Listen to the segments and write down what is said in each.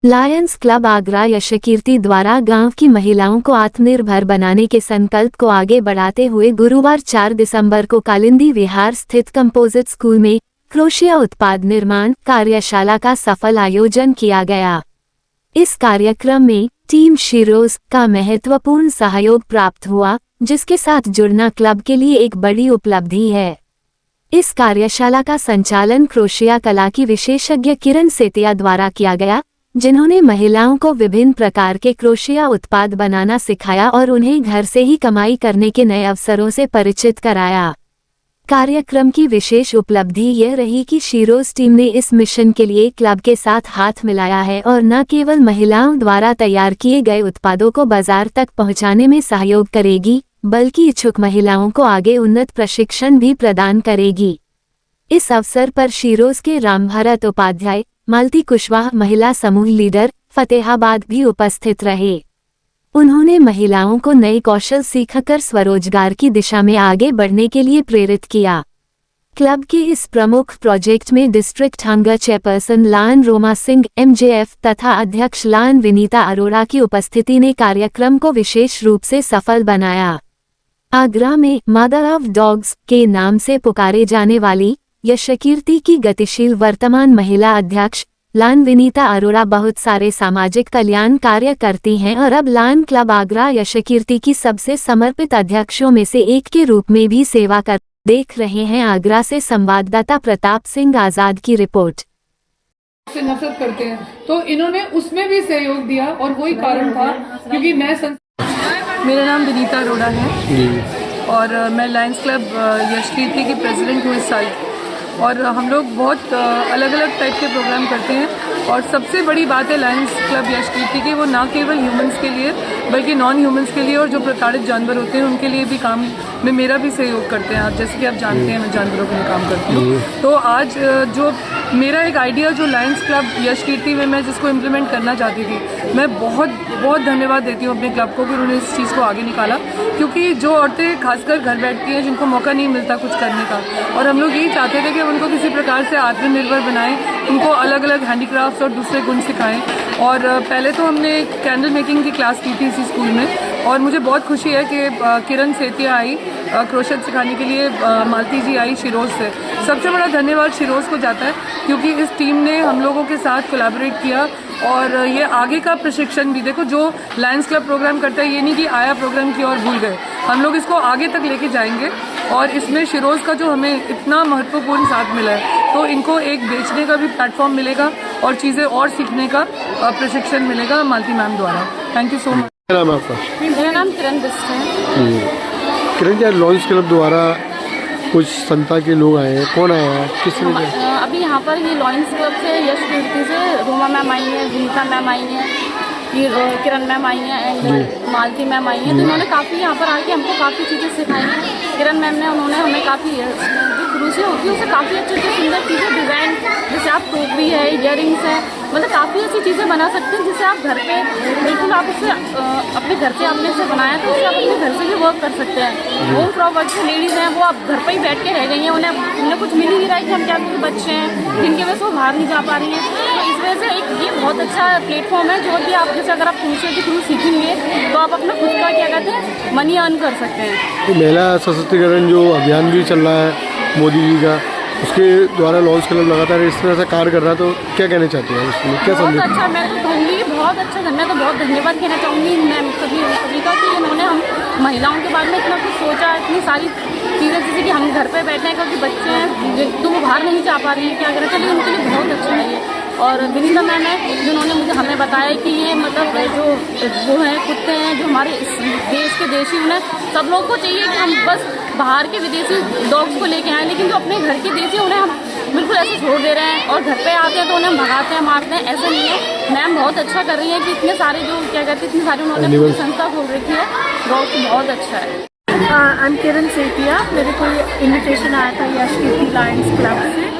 Lions club Agra यशकीर्ति द्वारा गांव की महिलाओं को आत्मनिर्भर बनाने के संकल्प को आगे बढ़ाते हुए गुरुवार 4 दिसंबर को कालिंदी विहार स्थित कंपोजिट स्कूल में क्रोशिया उत्पाद निर्माण कार्यशाला का सफल आयोजन किया गया। इस कार्यक्रम में टीम शिरोज का महत्वपूर्ण सहयोग प्राप्त हुआ, जिसके साथ जुड़ना क्लब के लिए एक बड़ी उपलब्धि है। इस कार्यशाला का संचालन क्रोशिया कला की विशेषज्ञ किरण सेतिया द्वारा किया गया, जिन्होंने महिलाओं को विभिन्न प्रकार के क्रोशिया उत्पाद बनाना सिखाया और उन्हें घर से ही कमाई करने के नए अवसरों से परिचित कराया। कार्यक्रम की विशेष उपलब्धि यह रही कि शिरोज टीम ने इस मिशन के लिए क्लब के साथ हाथ मिलाया है और न केवल महिलाओं द्वारा तैयार किए गए उत्पादों को बाजार तक पहुंचाने में सहयोग करेगी, बल्कि इच्छुक महिलाओं को आगे उन्नत प्रशिक्षण भी प्रदान करेगी। इस अवसर पर शिरोज के रामभरत उपाध्याय, मालती कुशवाहा महिला समूह लीडर, फतेहाबाद भी उपस्थित रहे। उन्होंने महिलाओं को नए कौशल सीखकर स्वरोजगार की दिशा में आगे बढ़ने के लिए प्रेरित किया। क्लब के इस प्रमुख प्रोजेक्ट में डिस्ट्रिक्ट हंगर चेयरपर्सन लान रोमा सिंह MJF तथा अध्यक्ष लान विनीता अरोड़ा की उपस्थिति ने कार्यक्रम को विशेष रूप से सफल बनाया। आगरा में मदर ऑफ डॉग्स के नाम से पुकारे जाने वाली यशकीर्ति की गतिशील वर्तमान महिला अध्यक्ष लान विनीता अरोड़ा बहुत सारे सामाजिक कल्याण कार्य करती हैं और अब लान क्लब आगरा यशकीर्ति की सबसे समर्पित अध्यक्षों में से एक के रूप में भी सेवा कर देख रहे हैं। आगरा से संवाददाता प्रताप सिंह आजाद की रिपोर्ट। से नफरत करते हैं तो इन्होंने उसमें भी सहयोग दिया और वही कारण था क्योंकि मेरा नाम विनीता अरोड़ा है और मैं लायंस क्लब यशकीर्ति की प्रेसिडेंट हूँ इस साल। और हम लोग बहुत अलग अलग टाइप के प्रोग्राम करते हैं और सबसे बड़ी बात है लायंस क्लब यशकीर्ति की, वो ना केवल ह्यूमंस के लिए बल्कि नॉन ह्यूमंस के लिए और जो प्रताड़ित जानवर होते हैं उनके लिए भी काम में मेरा भी सहयोग करते हैं। आप जैसे कि आप जानते हैं मैं जानवरों के लिए काम करती हूँ। तो आज जो मेरा एक आइडिया जो लायंस क्लब यशकीर्ति में मैं जिसको इम्प्लीमेंट करना चाहती थी, मैं बहुत बहुत धन्यवाद देती हूँ अपने क्लब को कि उन्होंने इस चीज़ को आगे निकाला। क्योंकि जो औरतें खासकर घर बैठती हैं जिनको मौका नहीं मिलता कुछ करने का, और हम लोग यही चाहते थे कि उनको किसी प्रकार से आत्मनिर्भर बनाएं, उनको अलग अलग हैंडीक्राफ्ट्स और दूसरे गुण सिखाएं। और पहले तो हमने कैंडल मेकिंग की क्लास की थी इसी स्कूल में और मुझे बहुत खुशी है कि किरण सेतिया आई क्रोशेट सिखाने के लिए, मालती जी आई शिरोज से। सबसे बड़ा धन्यवाद शिरोज को जाता है क्योंकि इस टीम ने हम लोगों के साथ कोलैबोरेट किया और ये आगे का प्रशिक्षण भी देखो जो लायंस क्लब प्रोग्राम करता है, ये नहीं कि आया प्रोग्राम किया और भूल गए, हम लोग इसको आगे तक लेके जाएंगे। और इसमें शिरोज का जो हमें इतना महत्वपूर्ण साथ मिला है, तो इनको एक बेचने का भी प्लेटफॉर्म मिलेगा और चीज़ें और सीखने का प्रशिक्षण मिलेगा मालती मैम द्वारा। Thank you so much. मेरा नाम किरण बिस्ट है। किरण क्या लॉयंस क्लब द्वारा कुछ संस्था के लोग आए हैं, कौन आया है, किस अभी यहाँ पर ये लॉयंस क्लब से यशकीर्ति से रोमा मैम आई है, विनीता मैम आई है, किरण मैम आई हैं एंड मालती मैम आई हैं। तो इन्होंने काफ़ी यहाँ पर आके हमको काफ़ी चीज़ें सिखाई हैं। किरण मैम ने उन्होंने हमें काफ़ी जो क्रोशिया होती है उससे काफ़ी अच्छी अच्छी सुंदर चीज़ें डिज़ाइन, जैसे आप टोकरी है, इयरिंग्स है, मतलब काफ़ी ऐसी चीज़ें बना सकते हैं जिससे आप घर पे बिल्कुल आप उससे अपने घर से आपने इसे बनाया तो उससे आप अपने घर से भी वर्क कर सकते हैं। होम प्रॉपर्टी से लेडीज़ हैं वो आप घर पर ही बैठ के रह गई हैं, उन्हें कुछ मिल ही नहीं रहा है कि हम क्या उनके बच्चे हैं जिनकी वजह से वो बाहर नहीं जा पा रही हैं। तो इस वजह से एक ये बहुत अच्छा प्लेटफॉर्म है जो कि आप जैसे अगर आप क्रोशिया के थ्रू सीखेंगे तो आप अपना खुद का क्या कहते हैं मनी अर्न कर सकते हैं। तो महिला सशक्तिकरण जो अभियान भी चल रहा है मोदी जी का, उसके द्वारा लॉयंस क्लब लगातार इस तरह से कार्य कर रहा है, तो क्या कहना चाहते हैं उसमें, क्या बहुत अच्छा, मैं तो कहूँगी बहुत अच्छा, मैं तो बहुत धन्यवाद कहना चाहूँगी मैम सभी का कि इन्होंने हम महिलाओं के बारे में इतना कुछ सोचा, इतनी सारी चीज़ें जैसे कि हम घर पे बैठे हैं क्योंकि बच्चे हैं तो वो बाहर नहीं जा पा रही हैं, क्या करें, चलिए उनके लिए बहुत अच्छा है ये। और विनीता मैम है जिन्होंने हमें बताया कि ये मतलब जो है कुत्ते हैं जो हमारे देश के देशी, उन्हें सब लोगों को चाहिए कि हम बस बाहर के विदेशी डॉग्स को लेके आए, लेकिन जो अपने घर के देसी उन्हें हम बिल्कुल ऐसे छोड़ दे रहे हैं और घर पे आते हैं तो उन्हें भगाते हैं, मारते हैं, ऐसा नहीं है। मैम बहुत अच्छा कर रही है कि इतने सारे जो क्या कहते हैं इतनी सारी उन्होंने पूरी संस्था खोल रखी है, डॉग्स बहुत अच्छा है। आई एम किरण सेतिया। मेरे को इन्विटेशन आया था यशकीर्ति लायंस क्लब से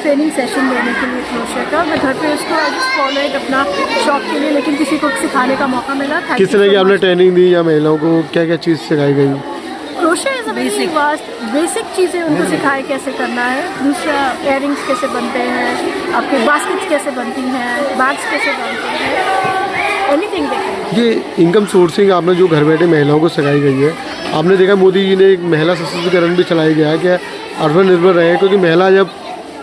ट्रेनिंग सेशन देने के लिए क्रोशिया का। मैं घर पे उसको फॉलो इट अपना शौक के लिए, लेकिन किसी को सिखाने का मौका मिला। किस तरह की आपने ट्रेनिंग दी या महिलाओं को क्या क्या चीज़ सिखाई गई? Crochet is a very vast basic चीज़ें उनको सिखाए कैसे करना है। दूसरा इयरिंग्स कैसे बनते हैं, आपके बास्केट्स कैसे बनती हैं, बैग्स कैसे बनते हैं, एनीथिंग देखें। ये इनकम सोर्सिंग आपने जो घर बैठे महिलाओं को सिखाई गई है, आपने देखा मोदी जी ने एक महिला सशक्तिकरण भी चलाई गया है कि आत्मनिर्भर रहे, क्योंकि महिला जब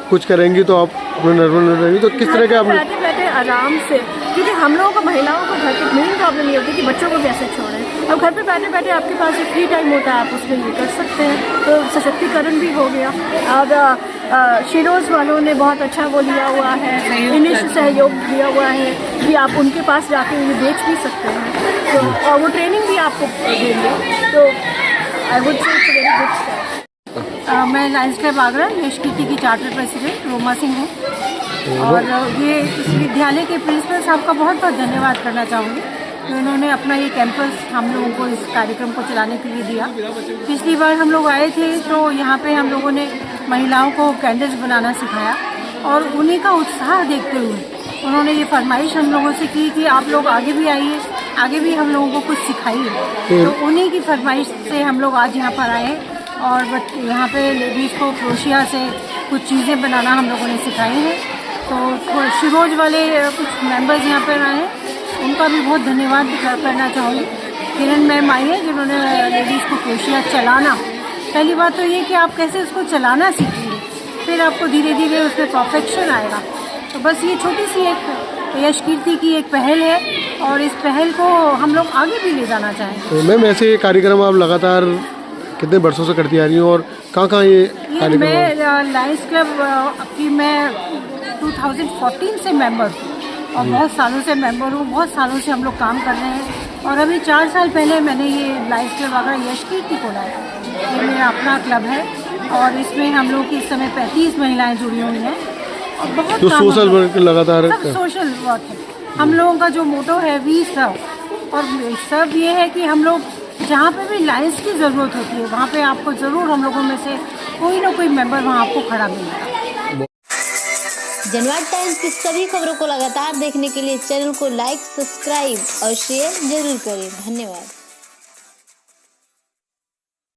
कुछ करेंगी तो आप अपने निर्भर रहेंगी। तो किस तरह के आपने बैठे बैठे आराम से, क्योंकि हम लोगों को महिलाओं को घर पे मेन प्रॉब्लम ये होती है कि बच्चों को कैसे छोड़ें। अब घर पे बैठे बैठे आपके पास एक फ्री टाइम होता है, आप उसमें ये कर सकते हैं, तो सशक्तिकरण भी हो गया। और शिरोज वालों ने बहुत अच्छा वो लिया हुआ है, इनिश सहयोग दिया हुआ है कि आप उनके पास जाके ये बेच भी सकते हैं, तो और वो ट्रेनिंग भी आपको देंगे। तो I would say it's very good step. मैं लायंस क्लब आगरा यश कीर्ति की चार्टर प्रेसिडेंट रोमा सिंह हूँ, और ये इस विद्यालय के प्रिंसिपल साहब का बहुत बहुत धन्यवाद करना चाहूँगी कि उन्होंने अपना ये कैंपस हम लोगों को इस कार्यक्रम को चलाने के लिए दिया। पिछली बार हम लोग आए थे तो यहाँ पे हम लोगों ने महिलाओं को कैंडल्स बनाना सिखाया, और उन्हीं का उत्साह देखते हुए उन्होंने ये फरमाइश हम लोगों से की कि आप लोग आगे भी आइए, आगे भी हम लोगों को कुछ सिखाइए। तो उन्हीं की फरमाइश से हम लोग आज यहाँ पर आए, और यहाँ पे लेडीज़ को क्रोशिया से कुछ चीज़ें बनाना हम लोगों ने सिखाई हैं। तो शिरोज वाले कुछ मेंबर्स यहाँ पर आए हैं, उनका भी बहुत धन्यवाद करना चाहूँगी। किरण मैम आई है जिन्होंने लेडीज़ को क्रोशिया चलाना, पहली बात तो ये कि आप कैसे उसको चलाना सीखेंगे, फिर आपको धीरे धीरे उसमें परफेक्शन आएगा। तो बस ये छोटी सी एक यश कीर्ति की एक पहल है, और इस पहल को हम लोग आगे भी ले जाना चाहेंगे। तो मैम ऐसे ये कार्यक्रम आप लगातार कितने वर्षों से करती आ रही हूँ, और कहाँ कहाँ ये कार्यक्रम? मैं लायंस क्लब की मैं 2014 से मेंबर हूँ, और बहुत सालों से मेंबर हूँ, बहुत सालों से हम लोग काम कर रहे हैं। और अभी 4 साल पहले मैंने ये लायंस क्लब आगरा यश कीर्ति को लाया। ये मेरा अपना क्लब है, और इसमें हम लोग की इस समय 35 महिलाएं जुड़ी हुई हैं, और बहुत तो सोशल वर्क लगातार सब सोशल वर्क है। हम लोगों का जो मोटो है वी सर्व, और सर्व ये है कि हम लोग जहाँ पे भी लायंस की ज़रूरत होती है वहाँ पे आपको ज़रूर हम लोगों में से कोई ना कोई मेंबर वहाँ आपको खड़ा मिलेगा। जनवाद टाइम्स की सभी खबरों को लगातार देखने के लिए चैनल को लाइक, सब्सक्राइब और शेयर जरूर करें। धन्यवाद।